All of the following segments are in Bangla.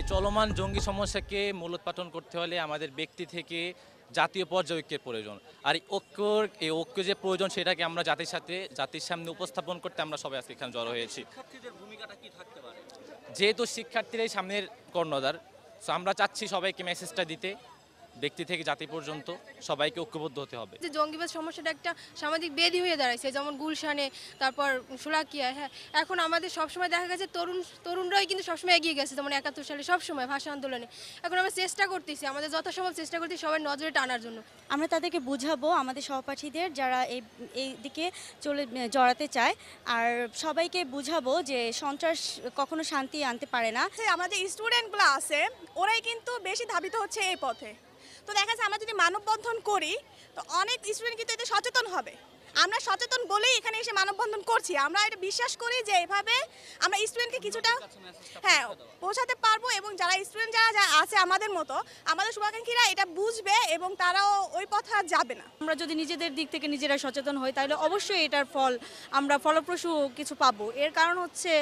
এই চলমান জঙ্গি সমস্যাকে মূলোৎপাটন করতে হলে আমাদের ব্যক্তি থেকে জাতীয় পর্যায়ে ঐক্যের প্রয়োজন। আর এই ঐক্য যে প্রয়োজন সেটাকে আমরা জাতির সামনে উপস্থাপন করতে আমরা সবাই আজকে এখানে জড়ো হয়েছি। শিক্ষার্থীদের ভূমিকাটা কি থাকতে পারে? যেহেতু শিক্ষার্থীরাই সামনের কর্ণধার, সো আমরা চাচ্ছি সবাইকে মেসেজটা দিতে, ব্যক্তি থেকে জাতি পর্যন্ত সবাইকে ঐক্যবদ্ধ হতে হবে। যে জঙ্গিবাদ সমস্যাটা একটা সামাজিক ব্যাধি হয়ে দাঁড়াইছে, যেমন গুলশানে, তারপর শোলাকিয়া। হ্যাঁ, এখন আমাদের সবসময় দেখা গেছে তরুণরাই কিন্তু সবসময় এগিয়ে গেছে, যেমন 71 সালে সবসময় ভাষা আন্দোলনে। এখন আমরা চেষ্টা করতেছি, আমাদের যথাসম্ভব চেষ্টা করতেছি সবাই নজরে টানার জন্য। আমরা তাদেরকে বুঝাবো, আমাদের সহপাঠীদের যারা এই দিকে জড়াতে চায়, আর সবাইকে বুঝাবো যে সন্ত্রাস কখনো শান্তি আনতে পারে না। আমাদের স্টুডেন্টগুলো আছে, ওরাই কিন্তু বেশি ধাবিত হচ্ছে এই পথে। তো দেখা যাচ্ছে আমরা যদি মানববন্ধন করি তো অনেক স্টুডেন্ট কিন্তু এতে সচেতন হবে। আমরা সচেতন বলেই এখানে এসে মানববন্ধন করছি। আমরা এটা বিশ্বাস করি যে এভাবে আমরা স্টুডেন্টকে কিছুটা পৌঁছাতে পারবো, এবং যারা স্টুডেন্ট যারা আছে আমাদের মতো, আমাদের শুভাকাঙ্ক্ষীরা এটা বুঝবে এবং তারাও ওই পথে আর যাবে না। আমরা যদি নিজেদের দিক থেকে নিজেরা সচেতন হই তাহলে অবশ্যই এটার ফল আমরা ফলপ্রসূ কিছু পাবো। এর কারণ হচ্ছে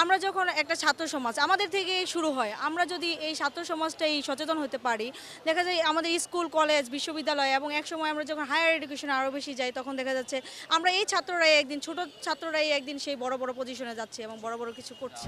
আমরা যখন একটা ছাত্র সমাজ আমাদের থেকে শুরু হয়, আমরা যদি এই ছাত্র সমাজটাই সচেতন হতে পারি, দেখা যায় আমাদের স্কুল, কলেজ, বিশ্ববিদ্যালয় এবং একসময় আমরা যখন হায়ার এডুকেশনে আরও বেশি যাই, তখন দেখা যাচ্ছে আমরা এই ছাত্ররাই একদিন, ছোট ছাত্ররাই একদিন সেই বড় বড় পজিশনে যাচ্ছে এবং বড় বড় কিছু করছে।